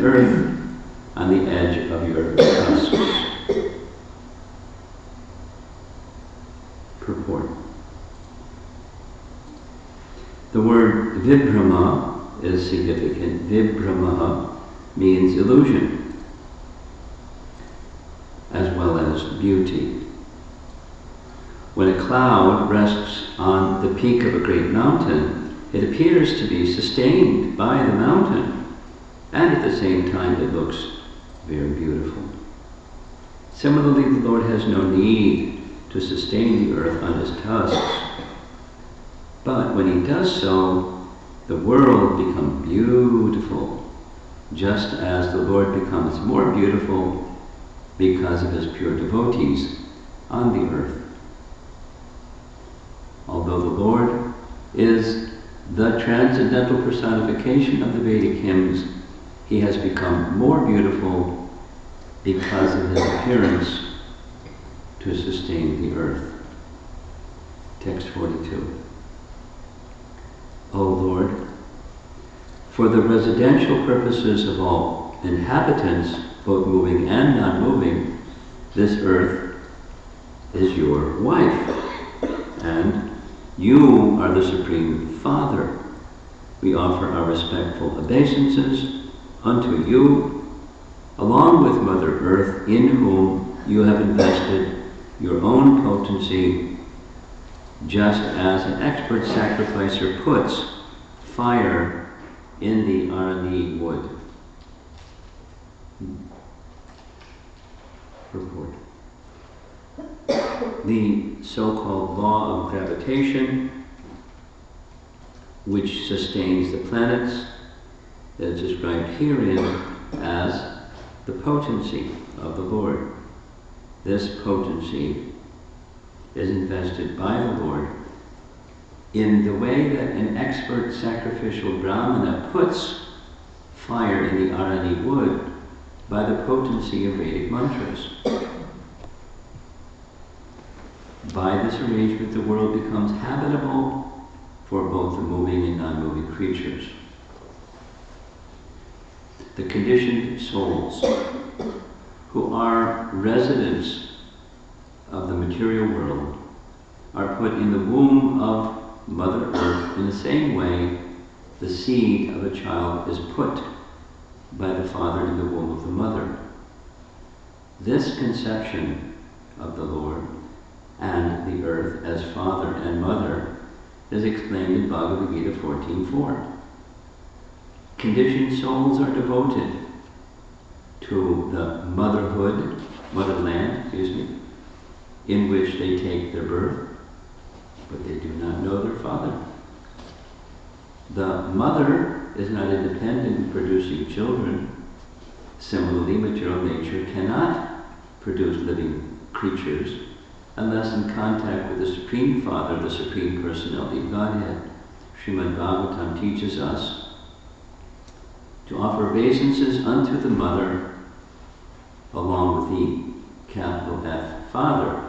earth on the edge of your tusks. Purport. The word vibhrama is significant. Vibhrama means illusion, as well as beauty. When a cloud rests on the peak of a great mountain, it appears to be sustained by the mountain, and at the same time it looks very beautiful. Similarly, the Lord has no need to sustain the earth on his tusks, but when he does so, the world becomes beautiful, just as the Lord becomes more beautiful because of his pure devotees on the earth. Although the Lord is the transcendental personification of the Vedic hymns, he has become more beautiful because of his appearance to sustain the earth. Text 42. O Lord, for the residential purposes of all inhabitants, both moving and non-moving, this earth is your wife, and you are the Supreme Father. We offer our respectful obeisances unto you, along with Mother Earth, in whom you have invested your own potency, just as an expert sacrificer puts fire in the arani wood. Purport. The so-called law of gravitation, which sustains the planets, is described herein as the potency of the Lord. This potency is invested by the Lord in the way that an expert sacrificial brahmana puts fire in the arani wood by the potency of Vedic mantras. By this arrangement, the world becomes habitable for both the moving and non-moving creatures. The conditioned souls, who are residents of the material world, are put in the womb of Mother Earth in the same way the seed of a child is put by the father in the womb of the mother. This conception of the Lord and the earth as father and mother is explained in Bhagavad Gita 14:4. Conditioned souls are devoted to the motherland, in which they take their birth, but they do not know their father. The mother is not independent in producing children. Similarly, material nature cannot produce living creatures unless in contact with the Supreme Father, the Supreme Personality of Godhead. Srimad Bhagavatam teaches us to offer obeisances unto the Mother along with the capital F Father,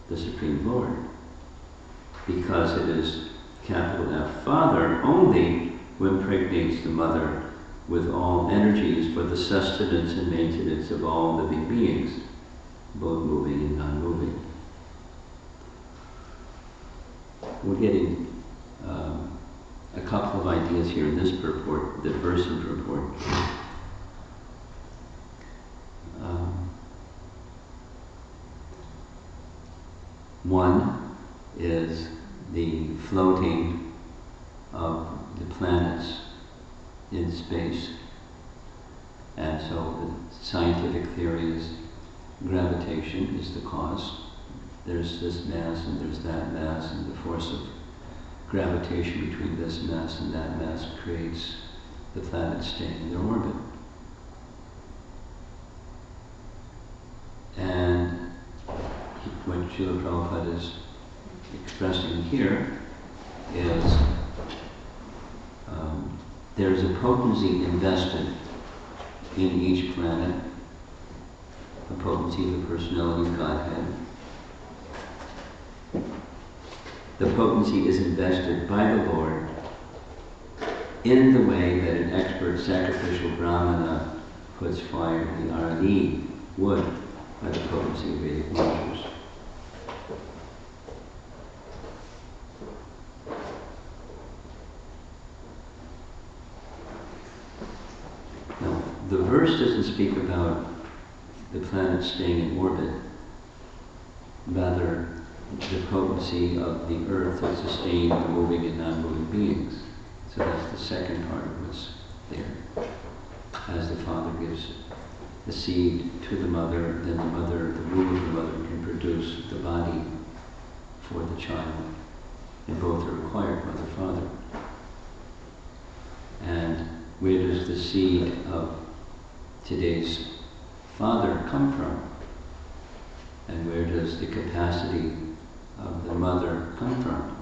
the Supreme Lord, because it is capital F Father only who impregnates the Mother with all energies for the sustenance and maintenance of all living beings, both moving and non-moving. We're getting a couple of ideas here in this purport, the verse and purport. One is the floating of the planets in space. And so the scientific theory is gravitation is the cause. There's this mass and there's that mass, and the force of gravitation between this mass and that mass creates the planets staying in their orbit. And what Srila Prabhupada is expressing here is there's a potency invested in each planet, the potency of the personality of Godhead. The potency is invested by the Lord in the way that an expert sacrificial brahmana puts fire in the Arani wood by the potency of Vedic mantras. Now, the verse doesn't speak about the planets staying in orbit, rather the potency of the earth that sustains the moving and non-moving beings. So that's the second part of what's there. As the father gives the seed to the mother, then the mother, the womb of the mother can produce the body for the child. And both are required by the father. And where does the seed of today's father come from? And where does the capacity of the mother come from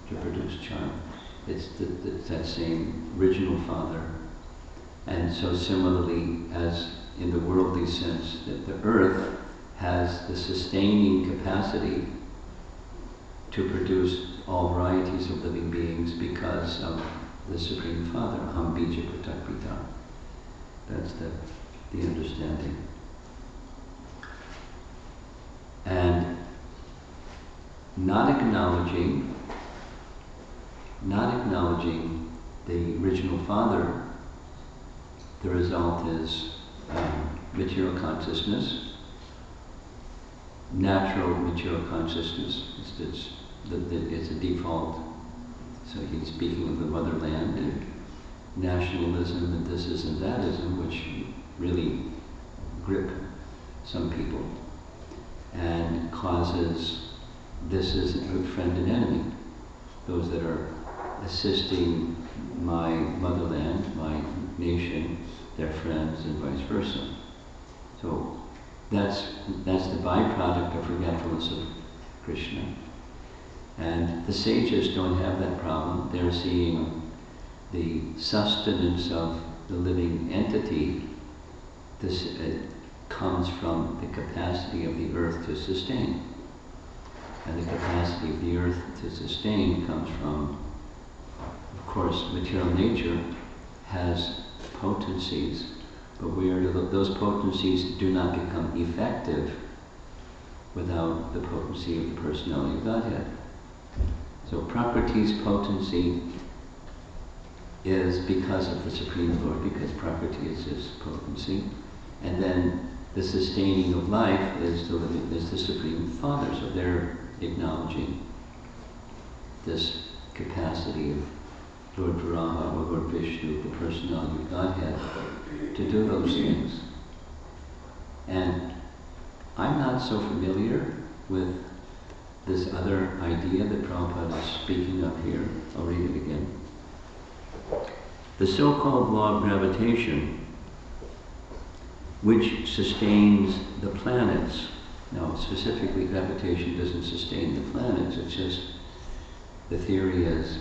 to produce child? It's that same original father. And so similarly, as in the worldly sense, that the earth has the sustaining capacity to produce all varieties of living beings because of the Supreme Father, Aham Bija Pratak Pita. That's the understanding. And not acknowledging the original father, the result is material consciousness, natural material consciousness. It's a default. So he's speaking of the motherland and nationalism and thisism and thatism, which really grip some people and causes this is a good friend and enemy. Those that are assisting my motherland, my nation, their friends, and vice versa. So that's the byproduct of forgetfulness of Krishna. And the sages don't have that problem. They're seeing the sustenance of the living entity. This comes from the capacity of the earth to sustain. And the capacity of the earth to sustain comes from, of course, material nature has potencies, but those potencies do not become effective without the potency of the personality of Godhead. So Prakritis potency is because of the Supreme Lord, because Prakriti is his potency, and then the sustaining of life is the Supreme Father. So they're acknowledging this capacity of Lord Brahma or Lord Vishnu, the personality of Godhead, to do those things. And I'm not so familiar with this other idea that Prabhupada is speaking of here. I'll read it again. The so-called law of gravitation, which sustains the planets. Now, specifically, gravitation doesn't sustain the planets. It's just, the theory is,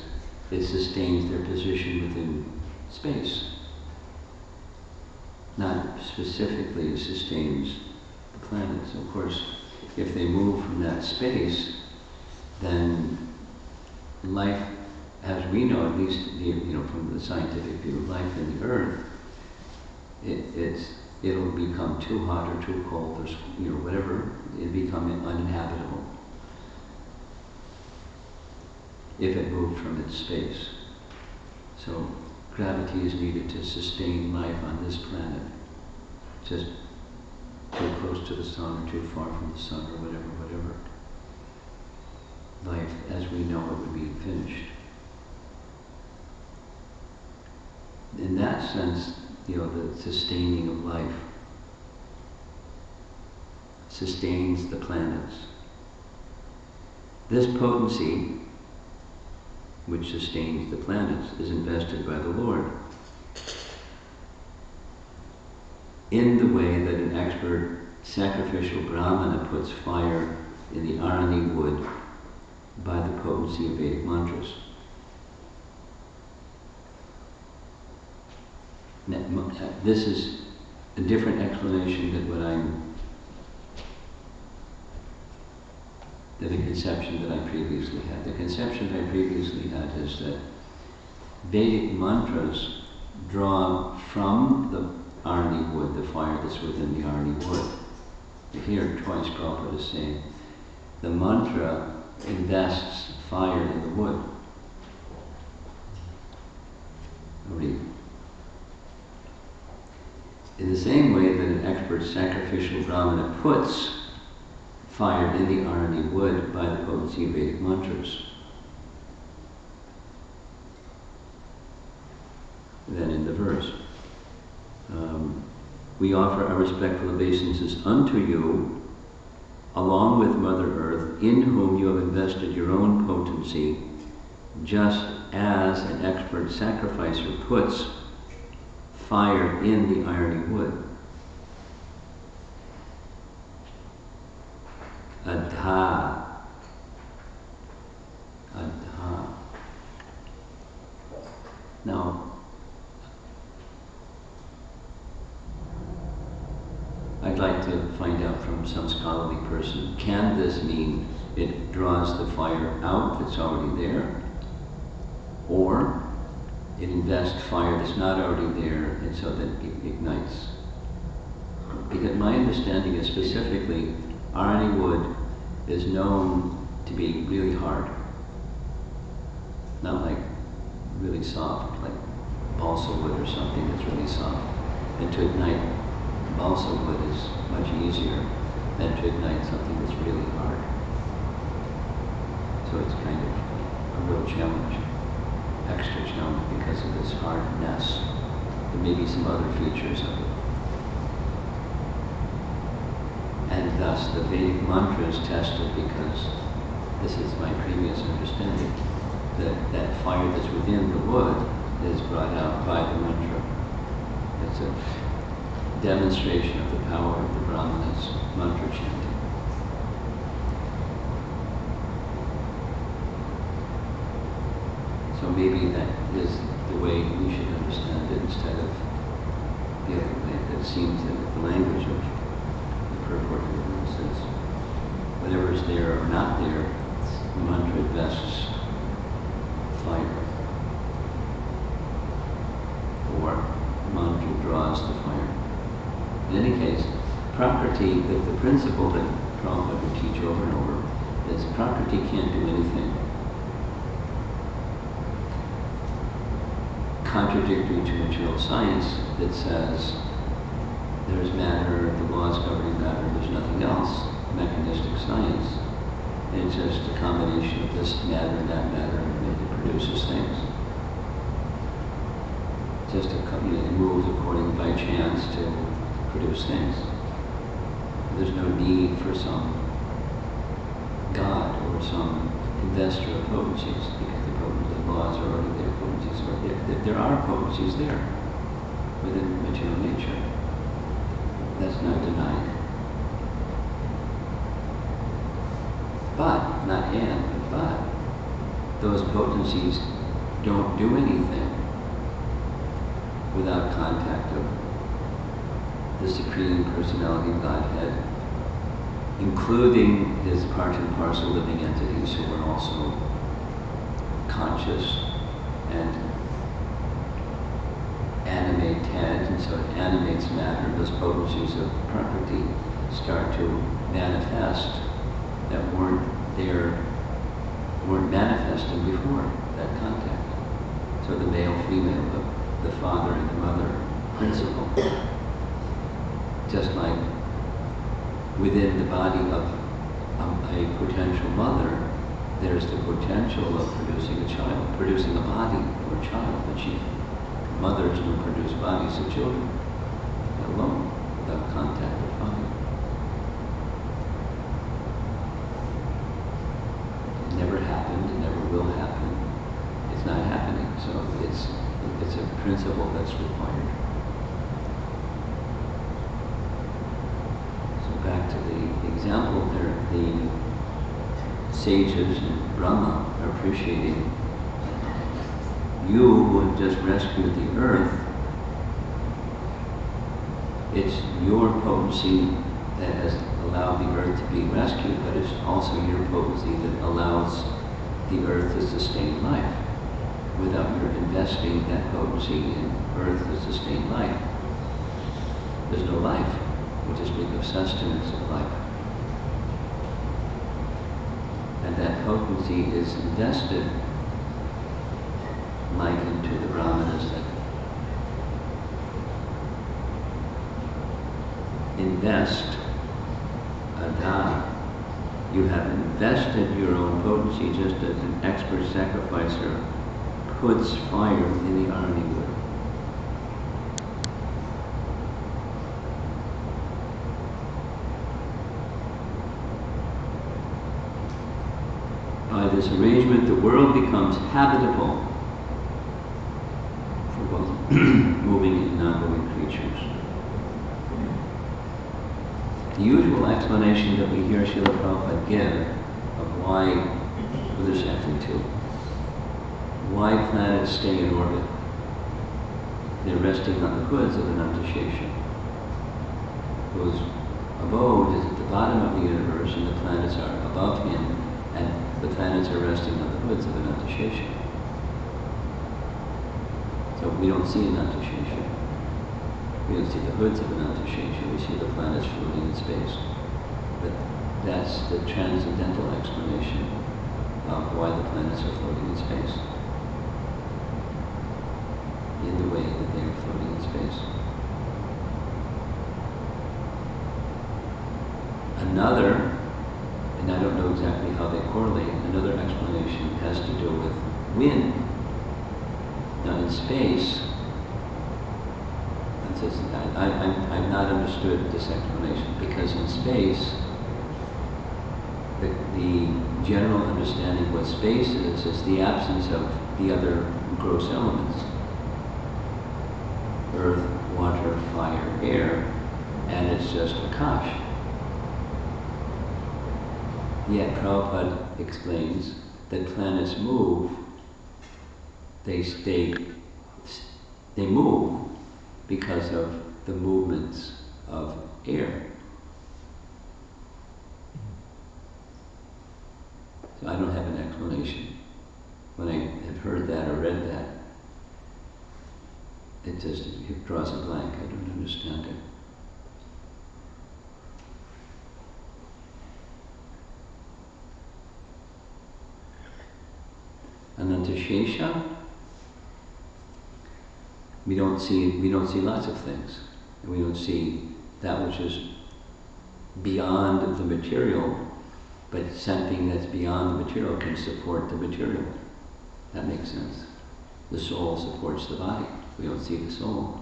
it sustains their position within space. Not specifically, it sustains the planets. Of course, if they move from that space, then life, as we know, at least from the scientific view, life in the earth, it'll become too hot or too cold or whatever. It'll become uninhabitable if it moved from its space. So gravity is needed to sustain life on this planet. Just too close to the sun or too far from the sun or whatever. Life as we know it would be finished. In that sense, the sustaining of life sustains the planets. This potency, which sustains the planets, is invested by the Lord in the way that an expert sacrificial brahmana puts fire in the Arani wood by the potency of Vedic mantras. Now, this is a different explanation than the conception that I previously had. The conception that I previously had is that Vedic mantras draw from the Arni wood, the fire that's within the Arni wood. You hear twice Prabhupada is saying, the mantra invests fire in the wood. Read. In the same way that an expert sacrificial brahmana puts fire in the Arni wood by the potency of Vedic mantras. Then in the verse, we offer our respectful obeisances unto you, along with Mother Earth, in whom you have invested your own potency, just as an expert sacrificer puts fire in the iron wood. Adha. Adha. Now, I'd like to find out from some scholarly person, can this mean it draws the fire out that's already there? Or it invests fire that's not already there and so that it ignites? Because my understanding is specifically, Arni wood is known to be really hard. Not like really soft, like balsa wood or something that's really soft. And to ignite balsa wood is much easier than to ignite something that's really hard. So it's kind of a real challenge, extra challenge because of this hardness. There may be some other features of it. And thus the Vedic mantra is tested because this is my previous understanding, that fire that's within the wood is brought out by the mantra. It's a demonstration of the power of the Brahmana's mantra chanting. So maybe that is the way we should understand it instead of the other way. That seems that the language of the purport of it says whatever is there or not there, the mantra invests fire. Or the mantra draws the fire. In any case, Prakriti, the principle that Prabhupada would teach over and over is Prakriti can't do anything contradictory to material science that says there's matter, the laws governing matter, there's nothing else, mechanistic science. And it's just a combination of this matter and that matter, and it produces things. Just it moves according by chance to produce things. There's no need for some God or some investor of potencies because the laws are already there, potencies are there. There are potencies there within material nature. That's not denied. But those potencies don't do anything without contact of the Supreme Personality of Godhead, including his part and parcel living entities who are also conscious and animate head, and so it animates matter. Those potencies of Prakriti start to manifest that weren't manifesting before that contact. So the male, female, the father and the mother principle, just like within the body of a potential mother, there's the potential of producing a child, producing a body or a child, but mothers don't produce bodies of children alone without contact with father. It never happened, it never will happen. It's not happening, so it's a principle that's required. So back to the example there, the sages and Brahma are appreciating you who have just rescued the earth. It's your potency that has allowed the earth to be rescued, but it's also your potency that allows the earth to sustain life. without your investing that potency in earth to sustain life. There's no life. We just speak of sustenance of life. And that potency is invested, likened to the brahmanas that invest adha. You have invested your own potency just as an expert sacrificer puts fire in the arni wood. By this arrangement, the world becomes habitable for both moving and non-moving creatures. The usual explanation that we hear Srila Prabhupada give of why, well, there's actually two, why planets stay in orbit. They're resting on the hoods of Anantashesha, whose abode is at the bottom of the universe and the planets are above him, and the planets are resting on the hoods of Anantashesha. So we don't see Anantashesha. We don't see the hoods of Anantashesha, we see the planets floating in space. But that's the transcendental explanation of why the planets are floating in space, in the way that they are floating in space. Another, and I don't know exactly how they correlate, another explanation has to do with wind. Now in space, I've not understood this explanation, because in space, the general understanding of what space is the absence of the other gross elements. Earth, water, fire, air, and it's just Akash. Yet Prabhupada explains that planets move, they move because of the movements of air. So I don't have an explanation. When I have heard that or read that, it draws a blank. I don't understand it. Anantashesha, we don't see lots of things. And we don't see that which is beyond the material, but something that's beyond the material can support the material. That makes sense. The soul supports the body. We don't see the soul.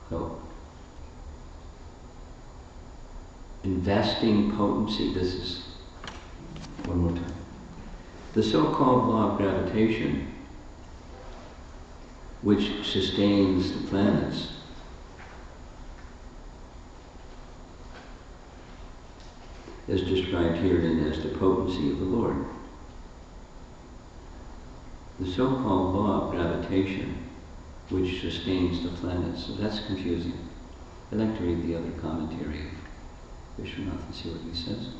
So, investing potency, this is, one more time. The so-called law of gravitation, which sustains the planets, is described herein as the potency of the Lord. The so-called law of gravitation, which sustains the planets. So that's confusing. I'd like to read the other commentary of Vishwanath and see what he says.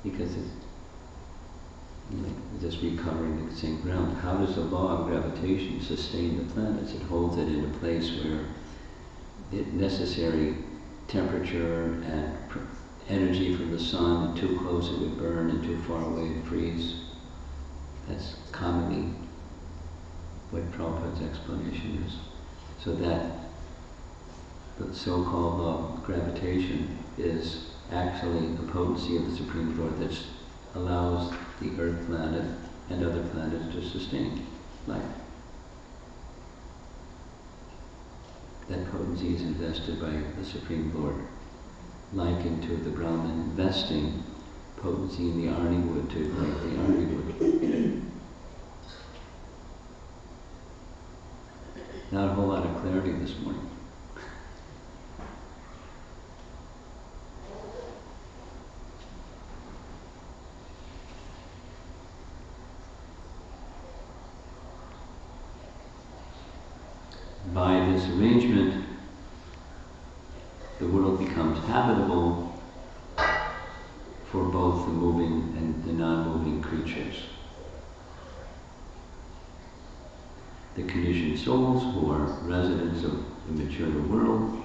Because it's just recovering the same ground. How does the law of gravitation sustain the planets? It holds it in a place where the necessary temperature and energy from the sun, too close it would burn and too far away it freeze. That's commonly what Prabhupada's explanation is. So that the so-called law of gravitation is actually the potency of the Supreme Lord that allows the Earth planet and other planets to sustain life. That potency is invested by the Supreme Lord, likened to the Brahman investing potency in the Arni wood to like the Arni wood. Not a whole lot of clarity this morning. By this arrangement, the world becomes habitable for both the moving and the non-moving creatures. the conditioned souls who are residents of the material world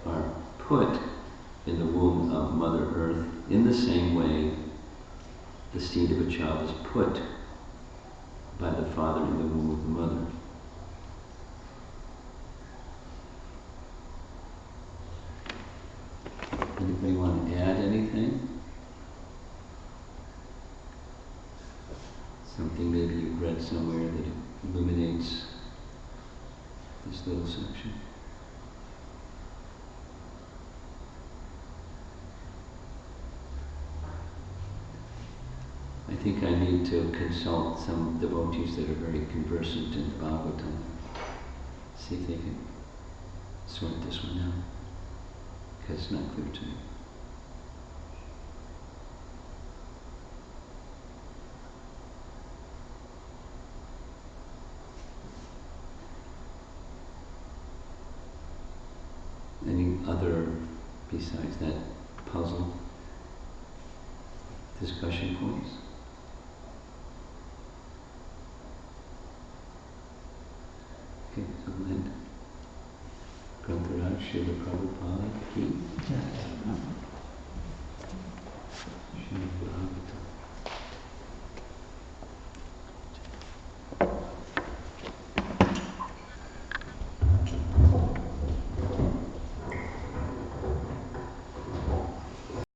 are put in the womb of Mother Earth in the same way the seed of a child is put by the father in the womb of the mother. Anybody want to add anything? Something maybe you've read somewhere that illuminates this little section? I think I need to consult some devotees that are very conversant in the Bhagavatam. See if they can sort this one out, because it's not clear to me. Any other, besides that puzzle, discussion points? Okay, so then, Prabhupada, Srila Prabhupada, Ki. Srila Prabhupada.